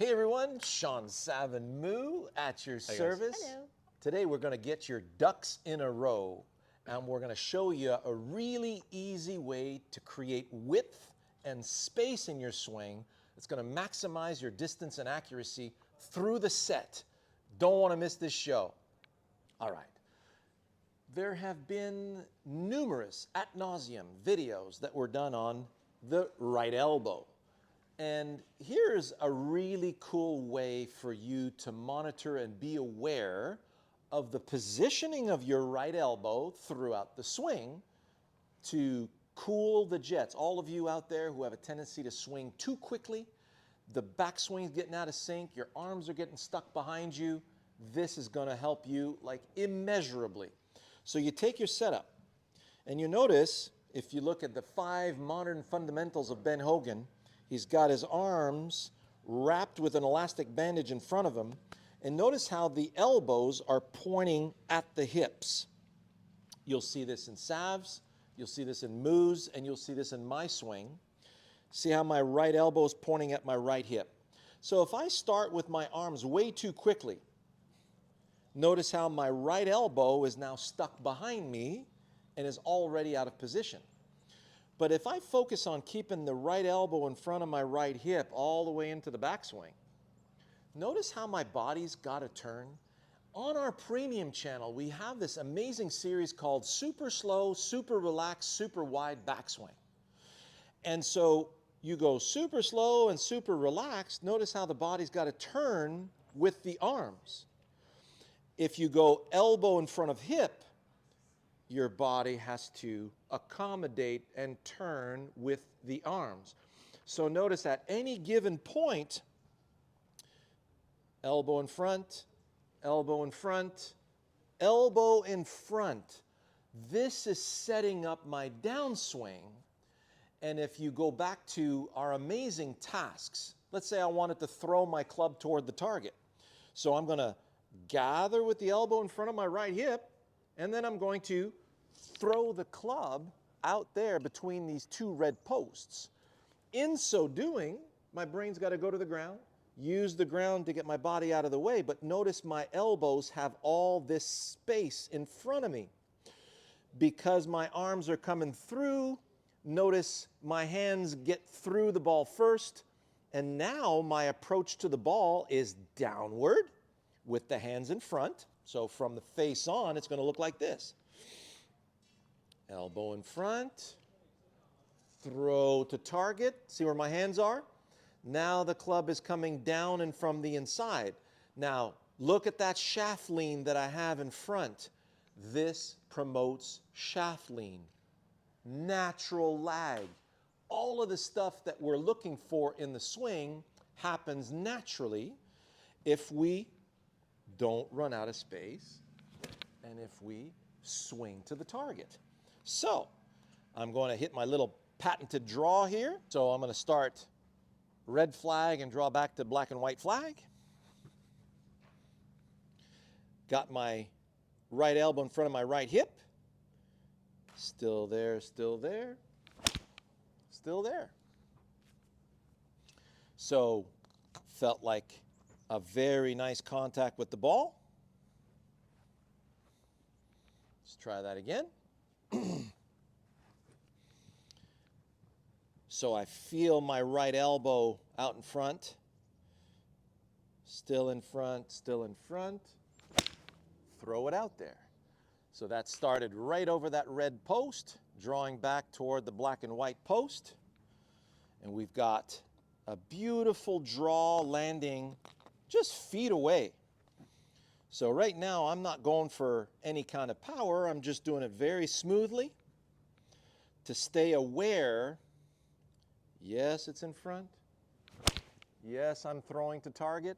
Hey everyone, Shawn Savin Moo at your service. Hello. Today we're going to get your ducks in a row and we're going to show you a really easy way to create width and space in your swing. It's going to maximize your distance and accuracy through the set. Don't want to miss this show. All right. There have been numerous ad nauseum videos that were done on the right elbow. And here's a really cool way for you to monitor and be aware of the positioning of your right elbow throughout the swing to cool the jets. All of you out there who have a tendency to swing too quickly, the backswing's getting out of sync, your arms are getting stuck behind you, this is going to help you like immeasurably. So you take your setup and you notice, if you look at the 5 modern fundamentals of Ben Hogan, he's got his arms wrapped with an elastic bandage in front of him. And notice how the elbows are pointing at the hips. You'll see this in Sav's, you'll see this in Moo's, and you'll see this in my swing. See how my right elbow is pointing at my right hip. So if I start with my arms way too quickly, notice how my right elbow is now stuck behind me and is already out of position. But if I focus on keeping the right elbow in front of my right hip all the way into the backswing, notice how my body's got to turn. On our premium channel, we have this amazing series called Super Slow, Super Relaxed, Super Wide Backswing. And so you go super slow and super relaxed. Notice how the body's got to turn with the arms. If you go elbow in front of hip, your body has to accommodate and turn with the arms. So notice at any given point, elbow in front, elbow in front, elbow in front. This is setting up my downswing. And if you go back to our amazing tasks, let's say I wanted to throw my club toward the target. So I'm going to gather with the elbow in front of my right hip, and then I'm going to throw the club out there between these 2 red posts. In so doing, my brain's got to go to the ground, use the ground to get my body out of the way, but notice my elbows have all this space in front of me. Because my arms are coming through, notice my hands get through the ball first, and now my approach to the ball is downward with the hands in front. So from the face on, it's going to look like this. Elbow in front, throw to target. See where my hands are? Now the club is coming down and from the inside. Now look at that shaft lean that I have in front. This promotes shaft lean, natural lag. All of the stuff that we're looking for in the swing happens naturally if we don't run out of space and if we swing to the target. So I'm going to hit my little patented draw here. So I'm going to start red flag and draw back to black and white flag. Got my right elbow in front of my right hip. Still there, still there, still there. So felt like a very nice contact with the ball. Let's try that again. So I feel my right elbow out in front. Still in front, still in front. Throw it out there. So that started right over that red post, drawing back toward the black and white post. And we've got a beautiful draw landing just feet away. So right now I'm not going for any kind of power. I'm just doing it very smoothly to stay aware. Yes, it's in front. Yes, I'm throwing to target.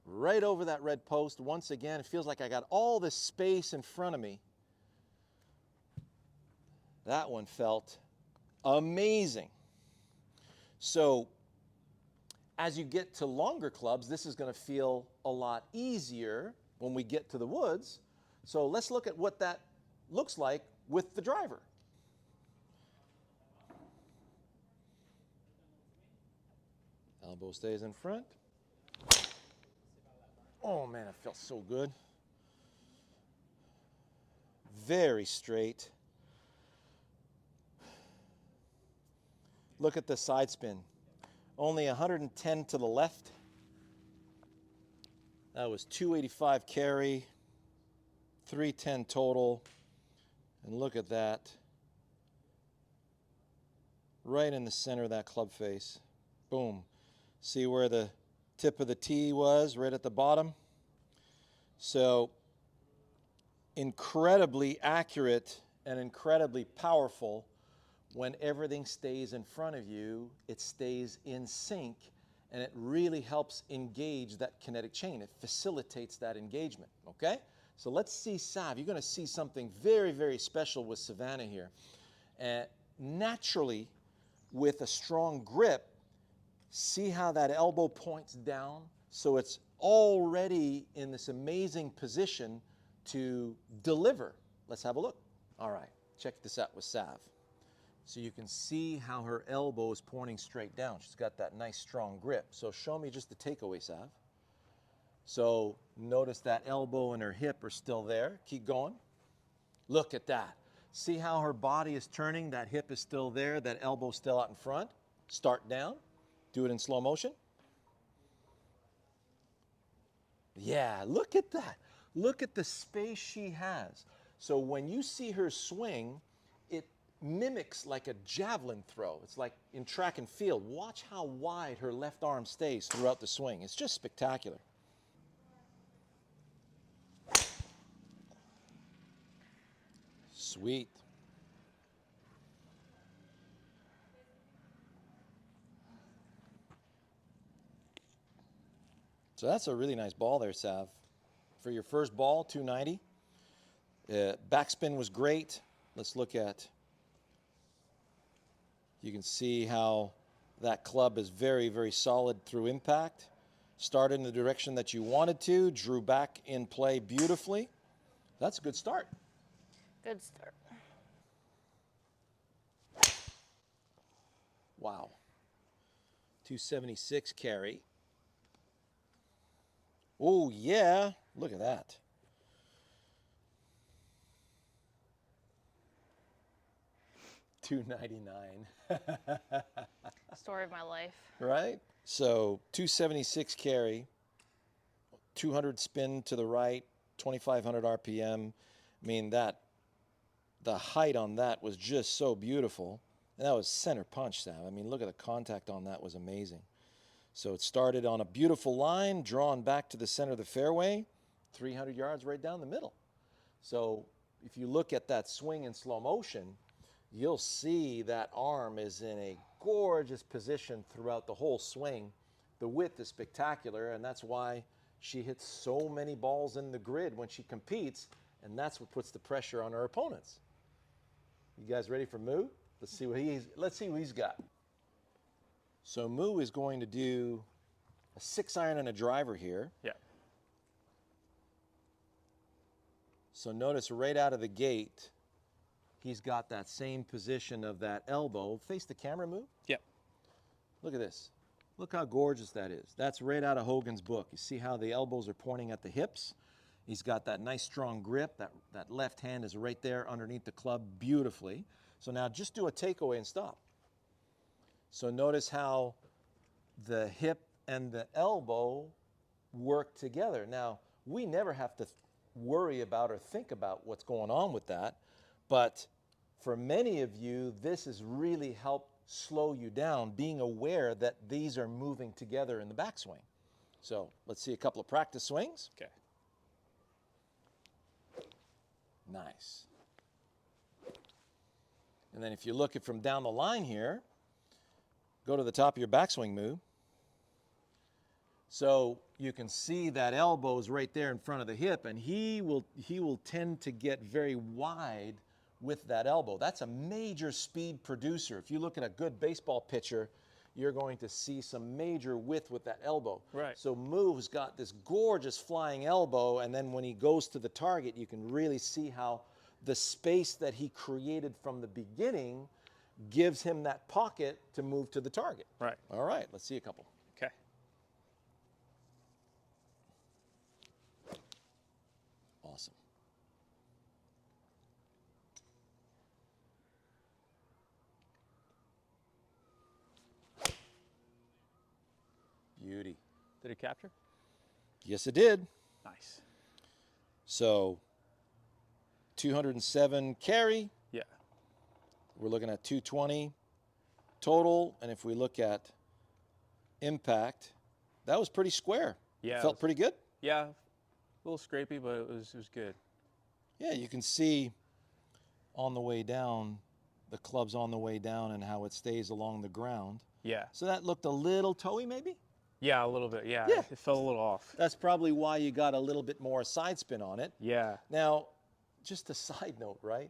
Right over that red post. Once again, it feels like I got all this space in front of me. That one felt amazing. So as you get to longer clubs, this is going to feel a lot easier when we get to the woods. So let's look at what that looks like with the driver. Elbow stays in front. Oh man, it felt so good. Very straight. Look at the side spin. Only 110 to the left. That was 285 carry, 310 total. And look at that. Right in the center of that club face. Boom. See where the tip of the tee was, right at the bottom? So, incredibly accurate and incredibly powerful. When everything stays in front of you, it stays in sync, and it really helps engage that kinetic chain. It facilitates that engagement, okay? So let's see Sav. You're going to see something very, very special with Savannah here. Naturally, with a strong grip, see how that elbow points down? So it's already in this amazing position to deliver. Let's have a look. All right, check this out with Sav. So you can see how her elbow is pointing straight down. She's got that nice strong grip. So show me just the takeaway, Sav. So notice that elbow and her hip are still there. Keep going. Look at that. See how her body is turning? That hip is still there. That elbow still out in front. Start down. Do it in slow motion. Yeah, look at that. Look at the space she has. So when you see her swing, it mimics like a javelin throw. It's like in track and field. Watch how wide her left arm stays throughout the swing. It's just spectacular. Sweet. So that's a really nice ball there, Sav. For your first ball, 290. Backspin was great. Let's look at, you can see how that club is very, very solid through impact. Started in the direction that you wanted to, drew back in play beautifully. That's a good start. Good start. Wow. 276 carry. Oh, yeah. Look at that. $299. Story of my life. Right? So 276 carry, 200 spin to the right, 2,500 RPM. I mean, that the height on that was just so beautiful. And that was center punch, Sam. I mean, look at the contact on that was amazing. So it started on a beautiful line, drawn back to the center of the fairway, 300 yards right down the middle. So if you look at that swing in slow motion, you'll see that arm is in a gorgeous position throughout the whole swing. The width is spectacular, and that's why she hits so many balls in the grid when she competes, and that's what puts the pressure on her opponents. You guys ready for Moo? Let's see what he's got. So Moo is going to do a 6-iron and a driver here. Yeah. So notice right out of the gate, he's got that same position of that elbow. Face the camera, Moo. Yep. Look at this. Look how gorgeous that is. That's right out of Hogan's book. You see how the elbows are pointing at the hips? He's got that nice strong grip. That left hand is right there underneath the club beautifully. So now just do a takeaway and stop. So notice how the hip and the elbow work together. Now, we never have to worry about or think about what's going on with that, but for many of you, this has really helped slow you down, being aware that these are moving together in the backswing. So let's see a couple of practice swings. Okay. Nice. And then if you look at from down the line here, go to the top of your backswing move. So you can see that elbow is right there in front of the hip, and he will tend to get very wide with that elbow. That's a major speed producer. If you look at a good baseball pitcher, you're going to see some major width with that elbow. Right. So Moo's got this gorgeous flying elbow, and then when he goes to the target, you can really see how the space that he created from the beginning gives him that pocket to move to the target. Right. All right, let's see a couple. Okay. Did it capture? Yes, it did. Nice. So 207 carry. Yeah. We're looking at 220 total. And if we look at impact, that was pretty square. Yeah. Felt pretty good. Yeah. A little scrapey, but it was good. Yeah, you can see on the way down, the club's on the way down and how it stays along the ground. Yeah. So that looked a little toey maybe? Yeah, a little bit. Yeah. Yeah. It felt a little off. That's probably why you got a little bit more side spin on it. Yeah. Now, just a side note, right?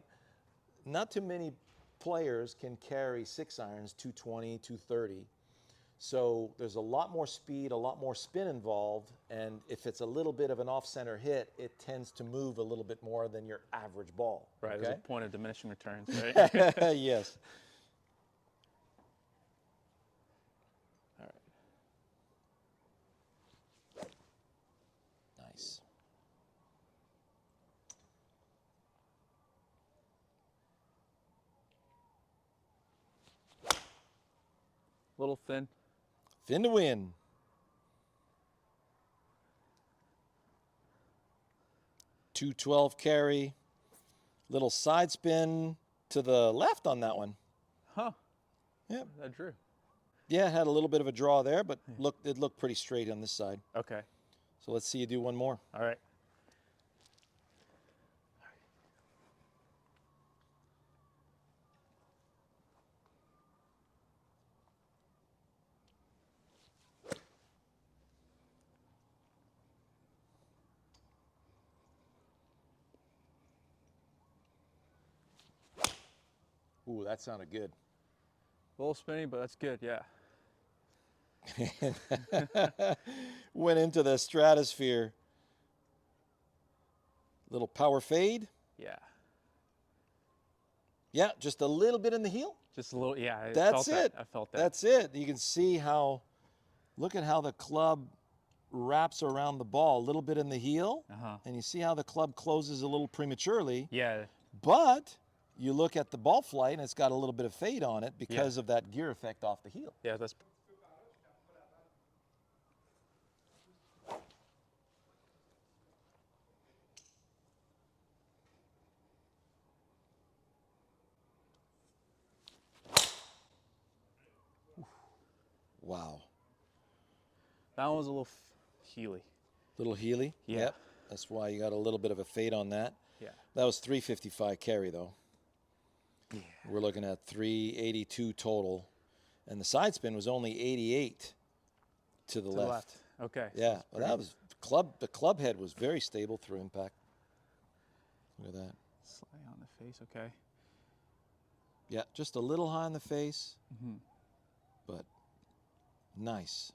Not too many players can carry 6-irons 220, 230. So there's a lot more speed, a lot more spin involved, and if it's a little bit of an off-center hit, it tends to move a little bit more than your average ball. Right. Okay? There's a point of diminishing returns, right? Yes. All right. Nice. A little thin. Thin to win. .212 carry. Little side spin to the left on that one. Huh. Yep. That drew. Yeah, had a little bit of a draw there, but it looked pretty straight on this side. Okay. So let's see you do one more. All right. Ooh, that sounded good. A little spinny, but that's good. Yeah. Went into the stratosphere. Little power fade. Yeah. Yeah, just a little bit in the heel. Just a little. Yeah. I That's felt that. it. I felt that. That's it. You can see how, look at how the club wraps around the ball. A little bit in the heel. Uh-huh. And you see how the club closes a little prematurely. Yeah. But you look at the ball flight and it's got a little bit of fade on it because of that gear effect off the heel. Yeah. That's. Wow. That one was a little heely. Little heely. Yeah. Yep. That's why you got a little bit of a fade on that. Yeah. That was 355 carry though. Yeah. We're looking at 382 total. And the side spin was only 88 to the left. Okay. Yeah. Well, that was the club head was very stable through impact. Look at that. Slightly on the face. Okay. Yeah, just a little high in the face. Mm-hmm. But nice.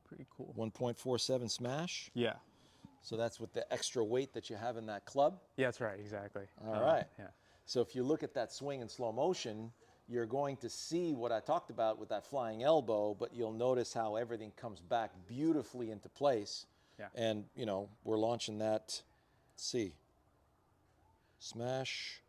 Pretty cool. 1.47 smash. Yeah. So that's with the extra weight that you have in that club. Yeah, that's right. Exactly. All right. Yeah. So if you look at that swing in slow motion, you're going to see what I talked about with that flying elbow, but you'll notice how everything comes back beautifully into place. Yeah. And, you know, we're launching that, let's see, smash,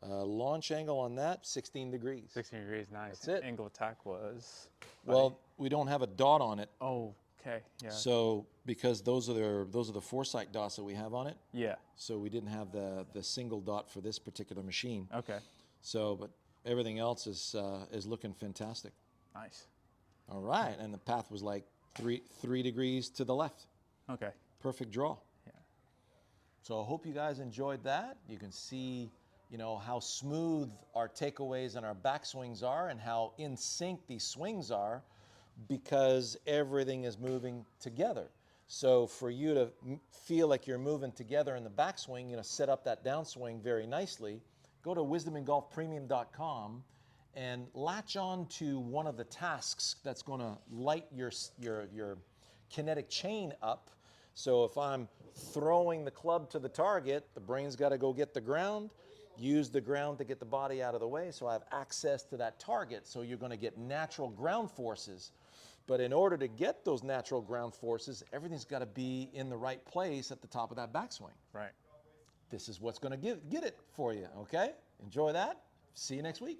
launch angle on that, 16 degrees. 16 degrees. Nice. That's it. Angle of attack was. Well, we don't have a dot on it. Oh. Okay. Yeah. So because those are the foresight dots that we have on it. Yeah. So we didn't have the single dot for this particular machine. Okay. So, but everything else is looking fantastic. Nice. All right, and the path was like three degrees to the left. Okay. Perfect draw. Yeah. So I hope you guys enjoyed that. You can see, you know, how smooth our takeaways and our backswings are, and how in sync these swings are, because everything is moving together. So for you to feel like you're moving together in the backswing, you know, set up that downswing very nicely. Go to wisdomingolfpremium.com and latch on to one of the tasks that's going to light your kinetic chain up. So if I'm throwing the club to the target, the brain's got to go get the ground, use the ground to get the body out of the way, so I have access to that target. So you're going to get natural ground forces. But in order to get those natural ground forces, everything's got to be in the right place at the top of that backswing. Right. This is what's going to get it for you, okay? Enjoy that. See you next week.